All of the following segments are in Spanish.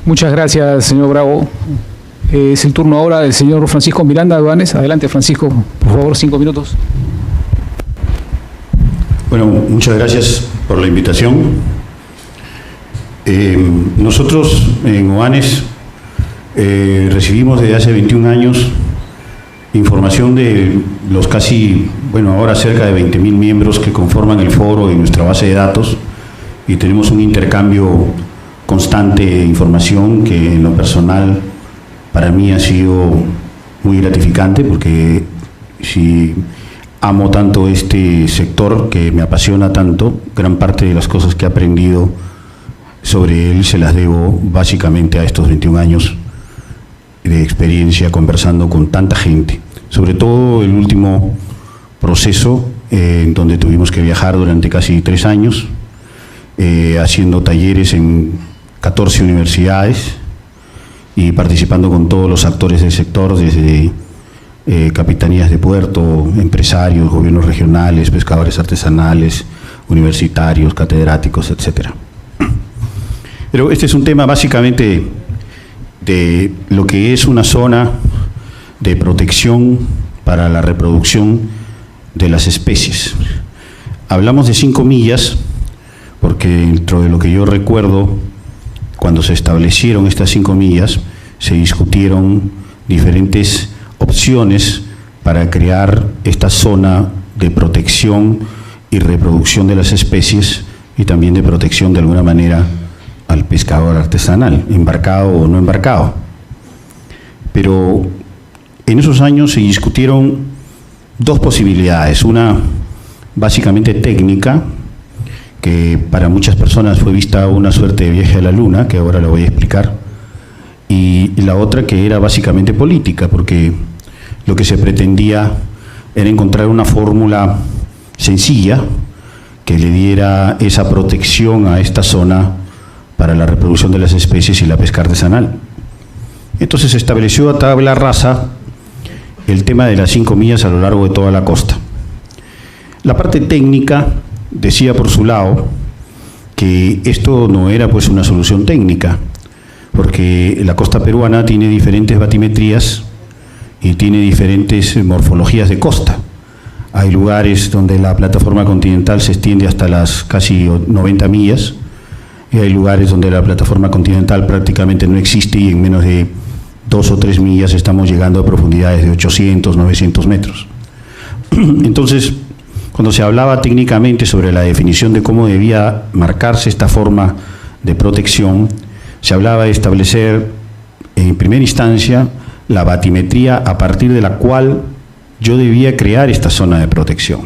Muchas gracias, señor Bravo. Es el turno ahora del señor Francisco Miranda Duanes. Adelante, Francisco, por favor, 5 minutos. Bueno, muchas gracias por la invitación. Nosotros en OANES recibimos desde hace 21 años información de los casi, ahora cerca de 20.000 miembros que conforman el foro y nuestra base de datos, y tenemos un intercambio constante de información que en lo personal para mí ha sido muy gratificante, porque si amo tanto este sector que me apasiona tanto, gran parte de las cosas que he aprendido sobre él se las debo básicamente a estos 21 años de experiencia conversando con tanta gente, sobre todo el último proceso en donde tuvimos que viajar durante casi 3 años, haciendo talleres en 14 universidades y participando con todos los actores del sector, desde capitanías de puerto, empresarios, gobiernos regionales, pescadores artesanales, universitarios, catedráticos, etcétera. Pero este es un tema básicamente de lo que es una zona de protección para la reproducción de las especies. Hablamos de 5 millas porque dentro de lo que yo recuerdo, cuando se establecieron estas 5 millas, se discutieron diferentes opciones para crear esta zona de protección y reproducción de las especies, y también de protección de alguna manera al pescador artesanal, embarcado o no embarcado. Pero en esos años se discutieron 2 posibilidades, una básicamente técnica, que para muchas personas fue vista una suerte de viaje a la luna, que ahora la voy a explicar, y la otra que era básicamente política, porque lo que se pretendía era encontrar una fórmula sencilla que le diera esa protección a esta zona para la reproducción de las especies y la pesca artesanal. Entonces se estableció a tabla rasa el tema de las 5 millas a lo largo de toda la costa. La parte técnica decía por su lado que esto no era pues una solución técnica, porque la costa peruana tiene diferentes batimetrías y tiene diferentes morfologías de costa. Hay lugares donde la plataforma continental se extiende hasta las casi 90 millas, y hay lugares donde la plataforma continental prácticamente no existe, y en menos de 2 o 3 millas estamos llegando a profundidades de 800, 900 metros. Entonces, cuando se hablaba técnicamente sobre la definición de cómo debía marcarse esta forma de protección, se hablaba de establecer en primera instancia la batimetría a partir de la cual yo debía crear esta zona de protección.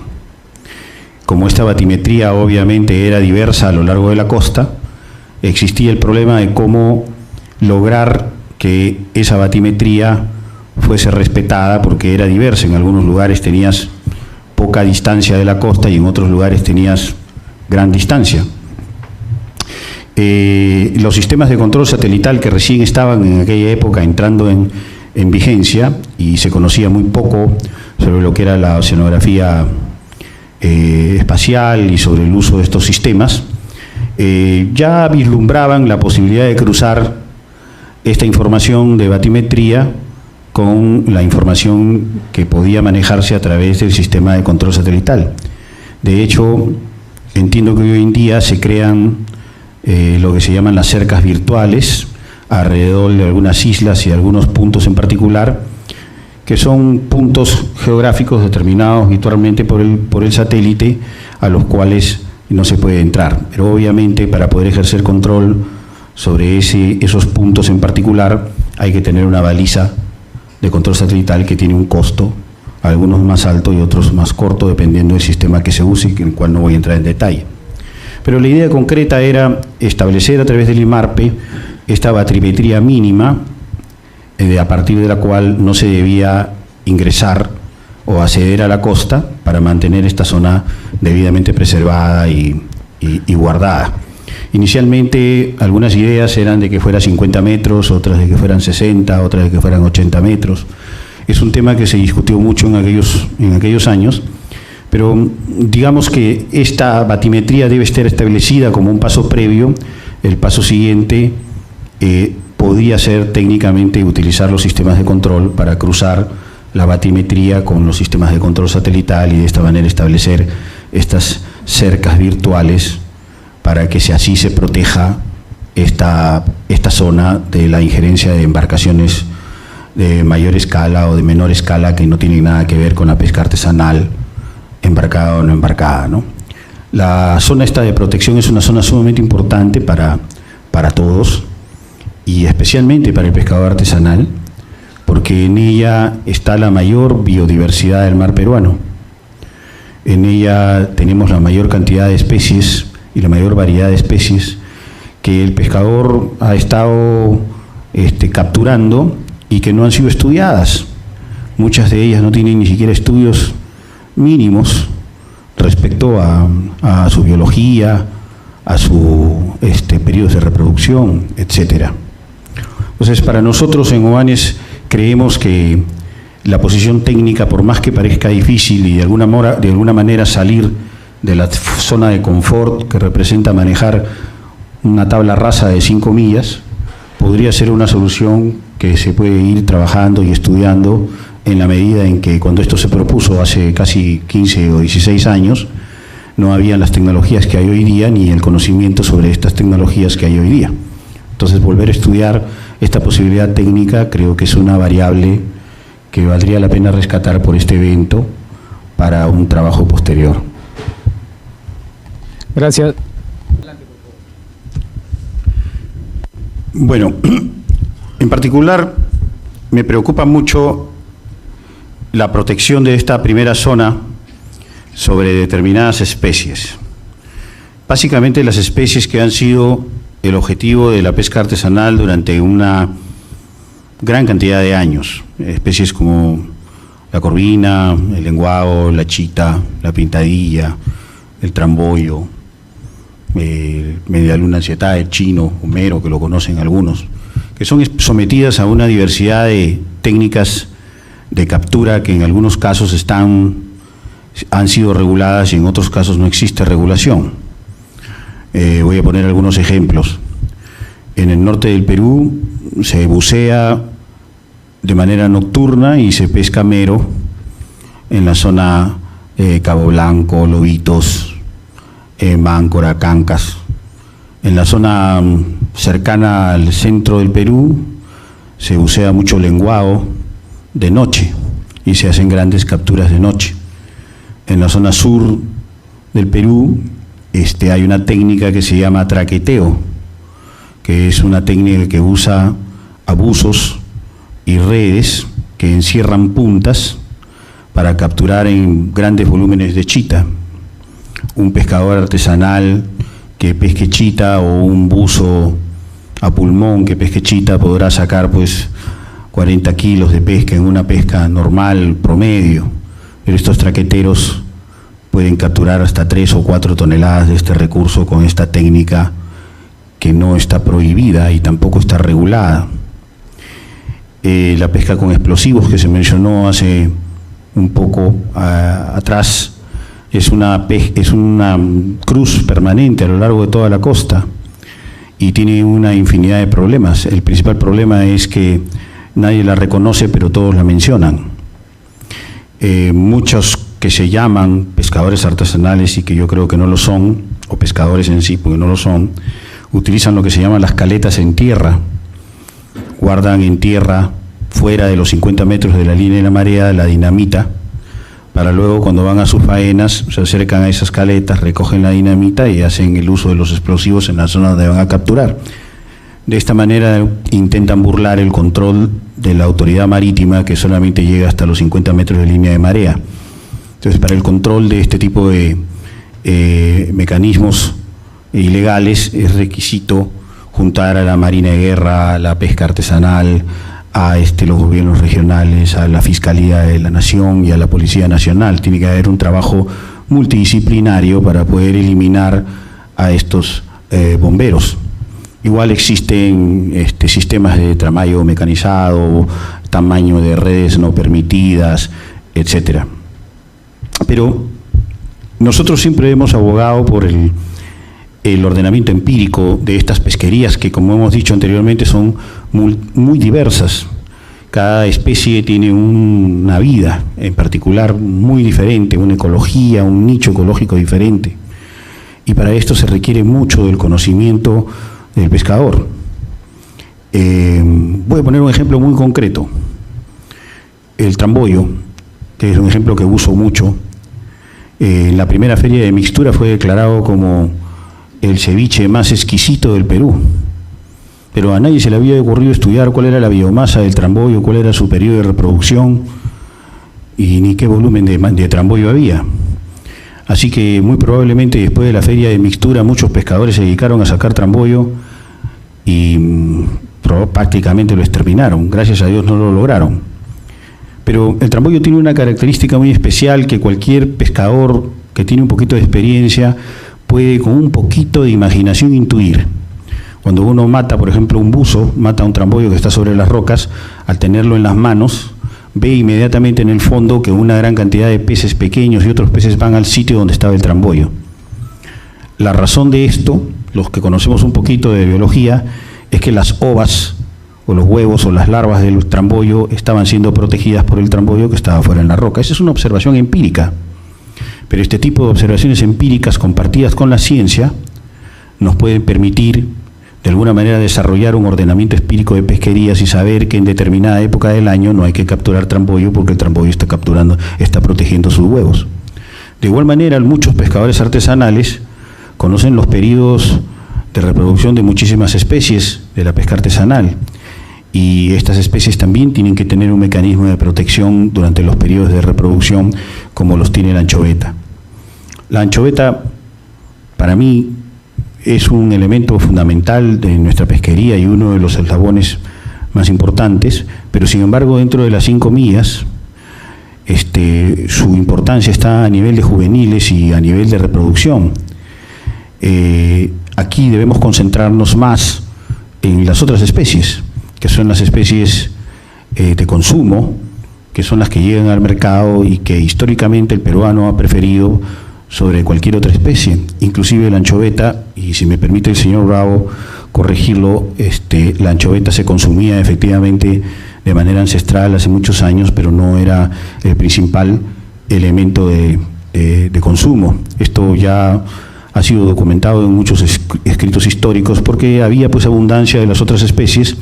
Como esta batimetría obviamente era diversa a lo largo de la costa, existía el problema de cómo lograr que esa batimetría fuese respetada, porque era diversa. En algunos lugares tenías poca distancia de la costa y en otros lugares tenías gran distancia. Los sistemas de control satelital que recién estaban en aquella época entrando en vigencia, y se conocía muy poco sobre lo que era la oceanografía espacial y sobre el uso de estos sistemas, ya vislumbraban la posibilidad de cruzar esta información de batimetría con la información que podía manejarse a través del sistema de control satelital. De hecho, entiendo que hoy en día se crean lo que se llaman las cercas virtuales alrededor de algunas islas y algunos puntos en particular, que son puntos geográficos determinados virtualmente por el satélite, a los cuales no se puede entrar. Pero obviamente, para poder ejercer control sobre esos puntos en particular, hay que tener una baliza de control satelital que tiene un costo, algunos más alto y otros más corto, dependiendo del sistema que se use, en el cual no voy a entrar en detalle. Pero la idea concreta era establecer a través del IMARPE esta batimetría mínima, a partir de la cual no se debía ingresar o acceder a la costa para mantener esta zona debidamente preservada y guardada. Inicialmente algunas ideas eran de que fuera 50 metros, otras de que fueran 60, otras de que fueran 80 metros. Es un tema que se discutió mucho en aquellos años, pero digamos que esta batimetría debe estar establecida como un paso previo. El paso siguiente podría ser técnicamente utilizar los sistemas de control para cruzar la batimetría con los sistemas de control satelital y de esta manera establecer estas cercas virtuales para que así se proteja esta zona de la injerencia de embarcaciones de mayor escala o de menor escala que no tienen nada que ver con la pesca artesanal, embarcada o no embarcada, ¿no? La zona esta de protección es una zona sumamente importante para todos y especialmente para el pescador artesanal, porque en ella está la mayor biodiversidad del mar peruano. En ella tenemos la mayor cantidad de especies y la mayor variedad de especies que el pescador ha estado capturando y que no han sido estudiadas. Muchas de ellas no tienen ni siquiera estudios mínimos respecto a su biología, a su periodos de reproducción, etcétera. Entonces, para nosotros en Ovanes creemos que la posición técnica, por más que parezca difícil y de alguna manera salir de la zona de confort que representa manejar una tabla rasa de 5 millas, podría ser una solución que se puede ir trabajando y estudiando en la medida en que cuando esto se propuso hace casi 15 o 16 años, no había las tecnologías que hay hoy día ni el conocimiento sobre estas tecnologías que hay hoy día. Entonces, volver a estudiar esta posibilidad técnica creo que es una variable que valdría la pena rescatar por este evento para un trabajo posterior. Gracias. Bueno, en particular me preocupa mucho la protección de esta primera zona sobre determinadas especies. Básicamente las especies que han sido el objetivo de la pesca artesanal durante una gran cantidad de años. Especies como la corvina, el lenguado, la chita, la pintadilla, el tramboyo, media luna anciatada, el chino, homero, que lo conocen algunos, que son sometidas a una diversidad de técnicas de captura que en algunos casos han sido reguladas y en otros casos no existe regulación. Voy a poner algunos ejemplos. En el norte del Perú se bucea de manera nocturna y se pesca mero en la zona Cabo Blanco, Lobitos, Máncora, Cancas. En la zona cercana al centro del Perú se bucea mucho lenguado de noche y se hacen grandes capturas de noche. En la zona sur del Perú hay una técnica que se llama traqueteo, que es una técnica que usa abusos y redes que encierran puntas para capturar en grandes volúmenes de chita. Un pescador artesanal que pesque chita o un buzo a pulmón que pesque chita podrá sacar 40 kilos de pesca en una pesca normal promedio, pero estos traqueteros pueden capturar hasta 3 o 4 toneladas de este recurso con esta técnica que no está prohibida y tampoco está regulada. La pesca con explosivos que se mencionó hace un poco atrás es una cruz permanente a lo largo de toda la costa y tiene una infinidad de problemas. El principal problema es que nadie la reconoce, pero todos la mencionan. Muchos que se llaman pescadores artesanales y que yo creo que no lo son, o pescadores en sí, porque no lo son, utilizan lo que se llaman las caletas en tierra, guardan en tierra, fuera de los 50 metros de la línea de la marea, la dinamita, para luego cuando van a sus faenas, se acercan a esas caletas, recogen la dinamita y hacen el uso de los explosivos en la zona donde van a capturar. De esta manera intentan burlar el control de la autoridad marítima que solamente llega hasta los 50 metros de línea de marea. Entonces, para el control de este tipo de mecanismos ilegales es requisito juntar a la Marina de Guerra, a la pesca artesanal, a los gobiernos regionales, a la Fiscalía de la Nación y a la Policía Nacional. Tiene que haber un trabajo multidisciplinario para poder eliminar a estos bomberos. Igual existen sistemas de tramayo mecanizado, tamaño de redes no permitidas, etcétera. Pero nosotros siempre hemos abogado por el ordenamiento empírico de estas pesquerías que, como hemos dicho anteriormente, son muy diversas. Cada especie tiene una vida en particular muy diferente, una ecología, un nicho ecológico diferente. Y para esto se requiere mucho del conocimiento del pescador. Voy a poner un ejemplo muy concreto. El tramboyo, que es un ejemplo que uso mucho, en la primera feria de mixtura fue declarado como el ceviche más exquisito del Perú. Pero a nadie se le había ocurrido estudiar cuál era la biomasa del tramboyo, cuál era su periodo de reproducción y ni qué volumen de tramboyo había. Así que muy probablemente después de la feria de mixtura muchos pescadores se dedicaron a sacar tramboyo y prácticamente lo exterminaron. Gracias a Dios no lo lograron. Pero el tramboyo tiene una característica muy especial que cualquier pescador que tiene un poquito de experiencia puede con un poquito de imaginación intuir. Cuando uno mata, por ejemplo, un buzo, mata un tramboyo que está sobre las rocas, al tenerlo en las manos, ve inmediatamente en el fondo que una gran cantidad de peces pequeños y otros peces van al sitio donde estaba el tramboyo. La razón de esto, los que conocemos un poquito de biología, es que las ovas o los huevos o las larvas del tramboyo estaban siendo protegidas por el tramboyo que estaba fuera en la roca. Esa es una observación empírica. Pero este tipo de observaciones empíricas compartidas con la ciencia nos pueden permitir de alguna manera desarrollar un ordenamiento empírico de pesquerías y saber que en determinada época del año no hay que capturar tramboyo porque el tramboyo está protegiendo sus huevos. De igual manera, muchos pescadores artesanales conocen los periodos de reproducción de muchísimas especies de la pesca artesanal y estas especies también tienen que tener un mecanismo de protección durante los periodos de reproducción como los tiene la anchoveta. La anchoveta, para mí, es un elemento fundamental de nuestra pesquería y uno de los eslabones más importantes, pero sin embargo dentro de las 5 millas su importancia está a nivel de juveniles y a nivel de reproducción. Aquí debemos concentrarnos más en las otras especies, que son las especies de consumo, que son las que llegan al mercado y que históricamente el peruano ha preferido sobre cualquier otra especie, inclusive la anchoveta, y si me permite el señor Bravo corregirlo, la anchoveta se consumía efectivamente de manera ancestral hace muchos años, pero no era el principal elemento de consumo. Esto ya ha sido documentado en muchos escritos históricos porque había pues abundancia de las otras especies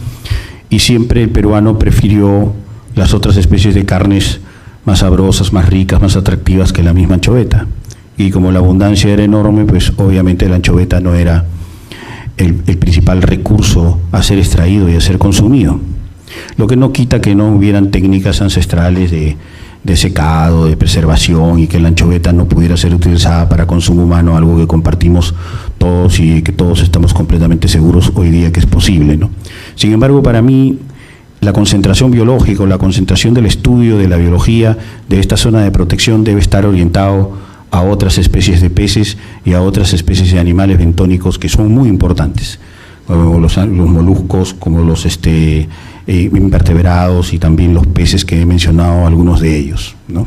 y siempre el peruano prefirió las otras especies de carnes más sabrosas, más ricas, más atractivas que la misma anchoveta. Y como la abundancia era enorme, pues obviamente la anchoveta no era el principal recurso a ser extraído y a ser consumido. Lo que no quita que no hubieran técnicas ancestrales de secado, de preservación, y que la anchoveta no pudiera ser utilizada para consumo humano, algo que compartimos todos y que todos estamos completamente seguros hoy día que es posible, ¿no? Sin embargo, para mí, la concentración biológica o la concentración del estudio de la biología de esta zona de protección debe estar orientado a otras especies de peces y a otras especies de animales bentónicos que son muy importantes, como los moluscos, como los invertebrados y también los peces que he mencionado, algunos de ellos, ¿no?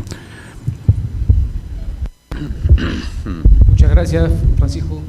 Muchas gracias, Francisco.